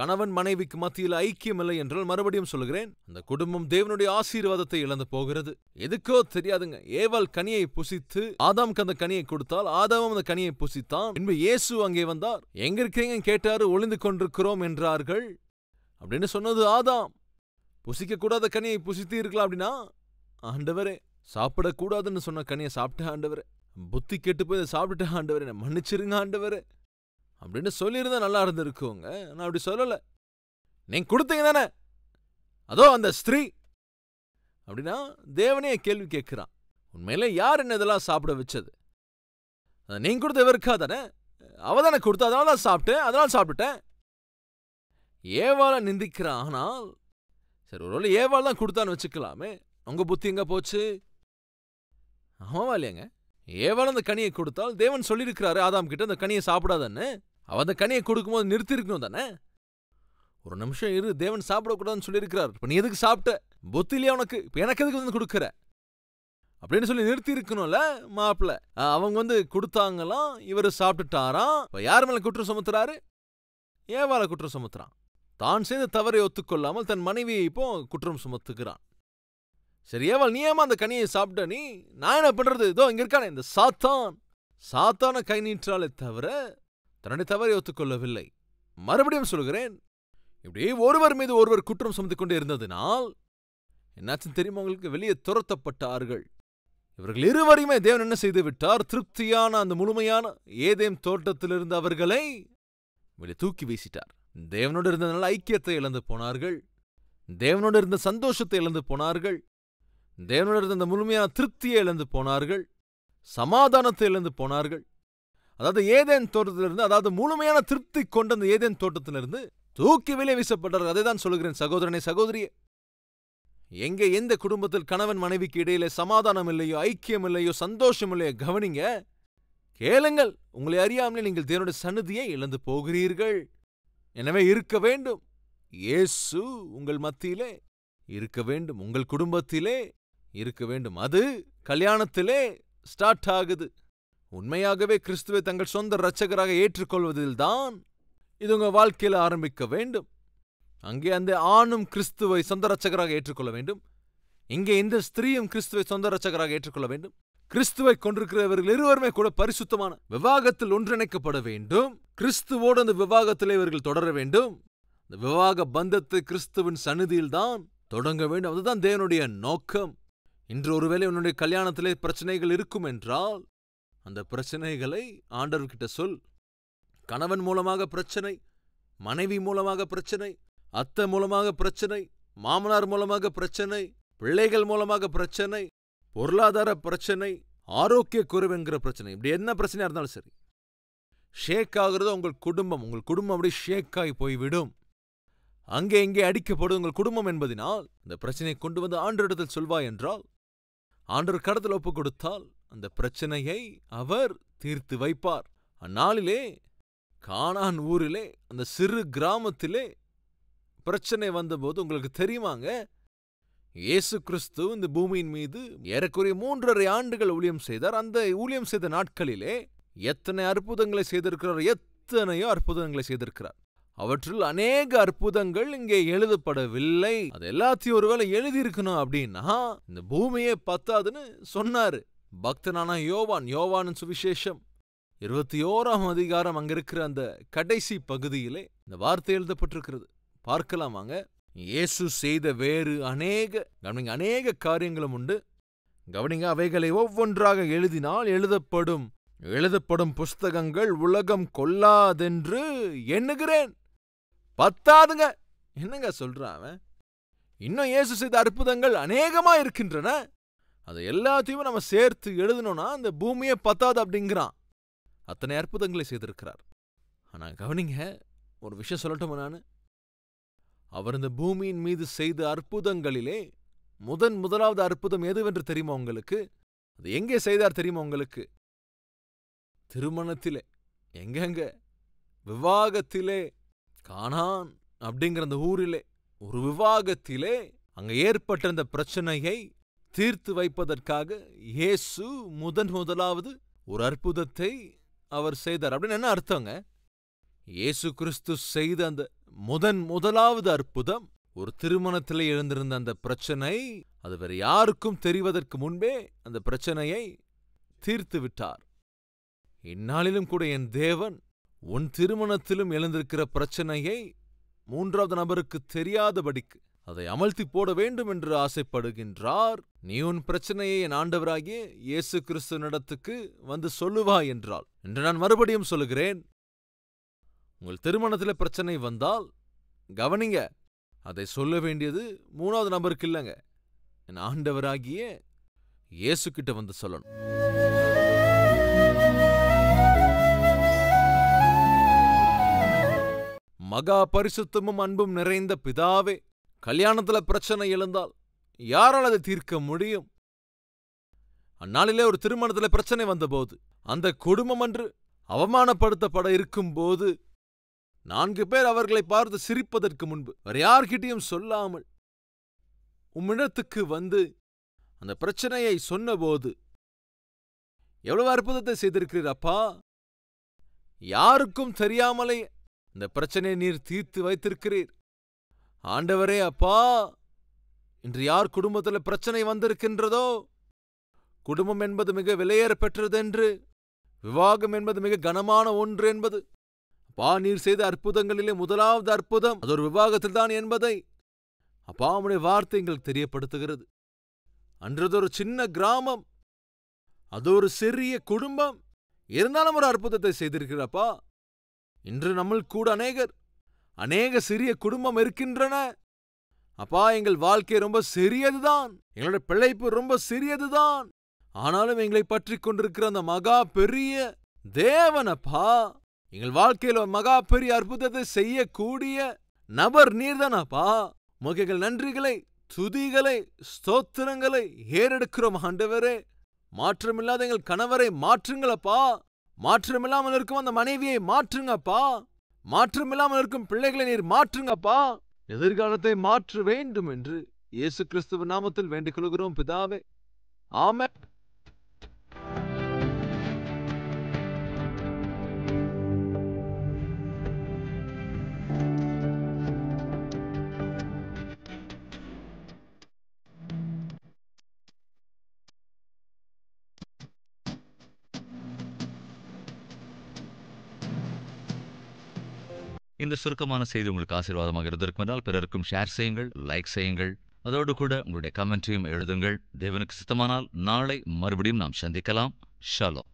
கணவன் மனைவிக்கு மத்தியில் ஐக்கியம் இல்லை என்றால் மறுபடியும் சொல்கிறேன், அந்த குடும்பம் தேவனுடைய ஆசீர்வாதத்தை இழந்து போகிறது. எதுக்கோ தெரியாதுங்க, ஏவாள் கனியை புசித்து ஆதாமுக்கு அந்த கனியை கொடுத்தால், ஆதாமும் அந்த கனியை புசித்தான். பின்பு இயேசு அங்கே வந்தார். எங்க இருக்கீங்க கேட்டாரு. ஒளிந்து கொண்டிருக்கிறோம் என்றார்கள். அப்படின்னு சொன்னது ஆதாம். புசிக்க கூடாத கனியை புசித்து இருக்கலாம் அப்படின்னா, ஆண்டவரே சாப்பிடக்கூடாதுன்னு சொன்ன கனியை சாப்பிட்ட ஆண்டவரே, புத்தி கெட்டு போய் சாப்பிட்டுட்ட ஆண்டவரே, மன்னிச்சிருங்க ஆண்டவரே அப்படின்னு சொல்லியிருந்தா நல்லா இருந்திருக்குங்க. நான் அப்படி சொல்லல. நீங்க கொடுத்தீங்க தானே, அதோ அந்த ஸ்திரீ அப்படின்னா தேவனே கேள்வி கேட்கிறான். உண்மையில யார் என்ன இதெல்லாம் சாப்பிட வச்சது? நீங்க கொடுத்த இவருக்கா தானே? அவ தானே கொடுத்தா, அதனால தான் சாப்பிட்டேன், அதனால சாப்பிட்டுட்டேன். ஏவாள நிந்திக்கிறான். ஆனால் சரி, ஒருவேளை ஏவாள் தான் கொடுத்தான்னு வச்சுக்கலாமே. உங்க புத்தி எங்க போச்சு? ஆமாவா இல்லையாங்க? ஏவாள் அந்த கனியை கொடுத்தால் தேவன் சொல்லியிருக்கிறாரு ஆதாம் கிட்ட அந்த கனியை சாப்பிடாதன்னு. அவன் அந்த கனியை கொடுக்கும்போது நிறுத்திருக்கணும் தானே. ஒரு நிமிஷம் இரு, தேவன் சாப்பிடக்கூடாதுன்னு சொல்லியிருக்கிறார், இப்ப நீ எதுக்கு சாப்பிட்ட? புத்தி இல்லையா உனக்கு? இப்ப எனக்கு எதுக்கு வந்து கொடுக்குற அப்படின்னு சொல்லி நிறுத்தி இருக்கணும்ல மாப்பிள்ள. அவங்க கொடுத்தாங்களாம், இவரு சாப்பிட்டுட்டாராம். இப்ப யார் மேல குற்றம் சுமத்துறாரு? ஏவாள குற்றம் சுமத்துறான். தான் செய்த தவறை ஒத்துக்கொள்ளாமல் தன் மனைவியை இப்போ குற்றம் சுமத்துகிறான். சரி ஏவாள், நீ ஏமா அந்த கனியை சாப்பிட்ட? நீ நான் என்ன பண்றது? இதோ இங்க இருக்கானே இந்த சாத்தான கை நீற்றாலே தவிர தன்னுடைய தவறை ஒத்துக்கொள்ளவில்லை. மறுபடியும் சொல்கிறேன், இப்படியே ஒருவர் மீது ஒருவர் குற்றம் சுமத்திக் கொண்டே இருந்ததினால் என்னாச்சும் தெரியுமா உங்களுக்கு? வெளியே துரத்தப்பட்டார்கள். இவர்கள் இருவரையுமே தேவன் என்ன செய்து விட்டார்? திருப்தியான அந்த முழுமையான ஏதேம் தோட்டத்திலிருந்து அவர்களை வெளியே தூக்கி வீசிட்டார். தேவனோடு இருந்த நல்ல ஐக்கியத்தை இழந்து போனார்கள். தேவனோடு இருந்த சந்தோஷத்தை இழந்து போனார்கள். தேவனோடு இருந்த அந்த முழுமையான திருப்தியை இழந்து போனார்கள். சமாதானத்தை இழந்து போனார்கள். அதாவது ஏதேன் தோட்டத்திலிருந்து, அதாவது முழுமையான திருப்தி கொண்ட அந்த ஏதேன் தோட்டத்திலிருந்து தூக்கி வெளியே வீசப்பட்டார்கள். அதை தான் சொல்லுகிறேன் சகோதரனே, சகோதரியே. எங்கே எந்த குடும்பத்தில் கணவன் மனைவிக்கு இடையிலே சமாதானம் இல்லையோ, ஐக்கியம் இல்லையோ, சந்தோஷம் இல்லையோ, கவனிங்க, கேளுங்கள். உங்களை அறியாமலே நீங்கள் தேவனுடைய சந்நிதியை இழந்து போகிறீர்கள். எனவே இருக்க வேண்டும். இயேசு உங்கள் மத்தியிலே இருக்க வேண்டும், உங்கள் குடும்பத்திலே இருக்க வேண்டும். அது கல்யாணத்திலே ஸ்டார்ட் ஆகுது. உண்மையாகவே கிறிஸ்துவை தங்கள் சொந்த இரட்சகராக ஏற்றுக்கொள்வதில்தான் இது உங்க வாழ்க்கையில ஆரம்பிக்க வேண்டும். அங்கே அந்த ஆணும் கிறிஸ்துவை சொந்த இரட்சகராக ஏற்றுக்கொள்ள வேண்டும். இங்கே இந்த ஸ்திரீயும் கிறிஸ்துவை சொந்த இரட்சகராக ஏற்றுக்கொள்ள வேண்டும். கிறிஸ்துவை கொண்டிருக்கிறவர்கள் இருவருமே கூட பரிசுத்தமான விவாகத்தில் ஒன்றிணைக்கப்பட வேண்டும். கிறிஸ்துவோடு அந்த விவாகத்திலே இவர்கள் தொடர வேண்டும். இந்த விவாக பந்தத்தை கிறிஸ்துவின் சந்நிதியில்தான் தொடங்க வேண்டும். அதுதான் தேவனுடைய நோக்கம். இன்று ஒருவேளை உன்னுடைய கல்யாணத்திலே பிரச்சனைகள் இருக்கும் என்றால் அந்த பிரச்சனைகளை ஆண்டவர்கிட்ட சொல். கணவன் மூலமாக பிரச்சனை, மனைவி மூலமாக பிரச்சனை, அத்தை மூலமாக பிரச்சனை, மாமனார் மூலமாக பிரச்சனை, பிள்ளைகள் மூலமாக பிரச்சனை, பொருளாதார பிரச்சனை, ஆரோக்கிய குறைவுங்கிற பிரச்சனை, இப்படி என்ன பிரச்சனையா இருந்தாலும் சரி, ஷேக் ஆகுறது உங்கள் குடும்பம். உங்கள் குடும்பம் அப்படி ஷேக் ஆகி போய்விடும். அங்கே இங்கே அடிக்கப்படும் உங்கள் குடும்பம் என்பதினால் இந்த பிரச்சனையை கொண்டு வந்து ஆண்டவரிடத்தில் சொல்வாய் என்றால், ஆண்டவர் கடத்தில் ஒப்பு கொடுத்தால் அந்த பிரச்சனையை அவர் தீர்த்து வைப்பார். அந்நாளிலே கானான் ஊரிலே அந்த சிறு கிராமத்திலே பிரச்சனை வந்தபோது உங்களுக்கு தெரியுமாங்க, இயேசு கிறிஸ்து இந்த பூமியின் மீது ஏறக்குறைய 3.5 ஆண்டுகள் ஊழியம் செய்தார். அந்த ஊழியம் செய்த நாட்களிலே எத்தனை அற்புதங்களை செய்திருக்கிறார், எத்தனையோ அற்புதங்களை செய்திருக்கிறார். அவற்றில் அநேக அற்புதங்கள் இங்கே எழுதப்படவில்லை. அது எல்லாத்தையும் ஒருவேளை எழுதியிருக்கணும் அப்படின்னா இந்த பூமியே பத்தாதுன்னு சொன்னாரு பக்தனான யோவான் சுவிசேஷம் 21ஆம் அதிகாரம் அங்க இருக்கிற அந்த கடைசி பகுதியிலே இந்த வார்த்தை எழுதப்பட்டிருக்கிறது. பார்க்கலாமாங்க. இயேசு செய்த வேறு அநேக காரியங்களும் உண்டு. கவனிங்க, அவைகளை ஒவ்வொன்றாக எழுதினால் எழுதப்படும் புஸ்தகங்கள் உலகம் கொள்ளாதென்று எண்ணுகிறேன். பத்தாதுங்க. என்னங்க சொல்றான்? இன்னும் இயேசு செய்த அற்புதங்கள் அநேகமா இருக்கின்றன. அதை எல்லாத்தையுமே நம்ம சேர்த்து எழுதணும்னா அந்த பூமியே பத்தாது அப்படிங்கிறான். அத்தனை அற்புதங்களை செய்திருக்கிறார். ஆனா கவனிங்க, ஒரு விஷயம் சொல்லட்டும். நான் அவர் இந்த பூமியின் மீது செய்த அற்புதங்களிலே முதலாவது அற்புதம் எதுவென்று தெரியுமா உங்களுக்கு? அது எங்கே செய்தார் தெரியுமா உங்களுக்கு? திருமணத்திலே. எங்கெங்க? விவாகத்திலே. கானான் அப்படிங்கிற அந்த ஊரிலே ஒரு விவாகத்திலே அங்க ஏற்பட்ட அந்த பிரச்சனையை தீர்த்து வைப்பதற்காக இயேசு முதலாவது ஒரு அற்புதத்தை அவர் செய்தார். அப்படின்னு என்ன அர்த்தங்க? இயேசு கிறிஸ்து செய்த அந்த முதலாவது அற்புதம், ஒரு திருமணத்திலே எழுந்திருந்த அந்த பிரச்சனை, அது வேற யாருக்கும் தெரிவதற்கு முன்பே அந்த பிரச்சனையை தீர்த்து விட்டார். இந்நாளிலும் கூட என் தேவன் உன் திருமணத்திலும் எழுந்திருக்கிற பிரச்சனையை மூன்றாவது நபருக்கு தெரியாதபடிக்கு அதை அமழ்த்தி போட வேண்டும் என்று ஆசைப்படுகின்றார். நீ உன் பிரச்சனையை என் ஆண்டவராகிய இயேசு கிறிஸ்துவினிடத்துக்கு வந்து சொல்லுவாய் என்றால், என்று நான் மறுபடியும் சொல்லுகிறேன், உங்கள் திருமணத்தில் பிரச்சனை வந்தால் கவனிங்க, அதை சொல்ல வேண்டியது மூணாவது நபருக்கு இல்லைங்க, என் ஆண்டவராகிய இயேசு கிட்ட வந்து சொல்லணும். மகா பரிசுத்தமும் அன்பும் நிறைந்த பிதாவே, கல்யாணத்துல பிரச்சனை எழுந்தால் யாரால் அதை தீர்க்க முடியும்? அந்நாளிலே ஒரு திருமணத்துல பிரச்சனை வந்தபோது, அந்த குடும்பம் அன்று அவமானப்படுத்தப்பட இருக்கும்போது, 4 பேர் அவர்களை பார்த்து சிரிப்பதற்கு முன்பு வேற யார்கிட்டையும் சொல்லாமல் உம்மிடத்துக்கு வந்து அந்த பிரச்சனையை சொன்னபோது எவ்வளவு அற்புதத்தை செய்திருக்கிறீர் அப்பா. யாருக்கும் தெரியாமலே இந்த பிரச்சனையை நீர் தீர்த்து வைத்திருக்கிறீர். ஆண்டவரே அப்பா, இன்று யார் குடும்பத்தில் பிரச்சனை வந்திருக்கின்றதோ, குடும்பம் என்பது மிக விலையேற பெற்றதென்று, விவாகம் என்பது மிக கனமான ஒன்று என்பது, அப்பா நீர் செய்த அற்புதங்களிலே முதலாவது அற்புதம் அது ஒரு விவாகத்தில் தான் என்பதை அப்பா உம்முடைய வார்த்தை எங்களுக்கு தெரியப்படுத்துகிறது. அன்றது ஒரு சின்ன கிராமம், அது ஒரு சிறிய குடும்பம், இருந்தாலும் ஒரு அற்புதத்தை செய்திருக்கிறப்பா. இன்று நம்மள் கூட அநேக சிறிய குடும்பம் இருக்கின்றன. அப்பா, எங்கள் வாழ்க்கை ரொம்ப சிறியதுதான், எங்களுடைய பிழைப்பு ரொம்ப சிறியதுதான். ஆனாலும் எங்களை பற்றி கொண்டிருக்கிற அந்த மகா பெரிய தேவன் அப்பா, எங்கள் வாழ்க்கையில் மகா பெரிய அற்புதத்தை செய்யக்கூடிய நபர் நீர்தானப்பா. உமக்கு எங்கள் நன்றிகளை, துதிகளை, ஸ்தோத்திரங்களை ஏறெடுக்கிறோம் ஆண்டவரே. மாற்றமில்லாத எங்கள் கணவரை மாற்றுங்களப்பா. மாற்றமில்லாமல் இருக்கும் அந்த மனைவியை மாற்றுங்கப்பா. மாற்றமில்லாமல் இருக்கும் பிள்ளைகளை நீர் மாற்றுங்கப்பா. எதிர்காலத்தை மாற்ற வேண்டும் என்று இயேசு கிறிஸ்துவின் நாமத்தில் வேண்டிக் கொள்கிறோம் பிதாவே. ஆமென். இந்த சுருக்கமான செய்தி உங்களுக்கு ஆசீர்வாதமாக இருந்திருக்கும் என்றால் பிறருக்கும் ஷேர் செய்யுங்கள், லைக் செய்யுங்கள். அதோடு கூட உங்களுடைய கமெண்ட்டையும் எழுதுங்கள். தேவனுக்கு சித்தமானால் நாளை மறுபடியும் நாம் சந்திக்கலாம். ஷாலோம்.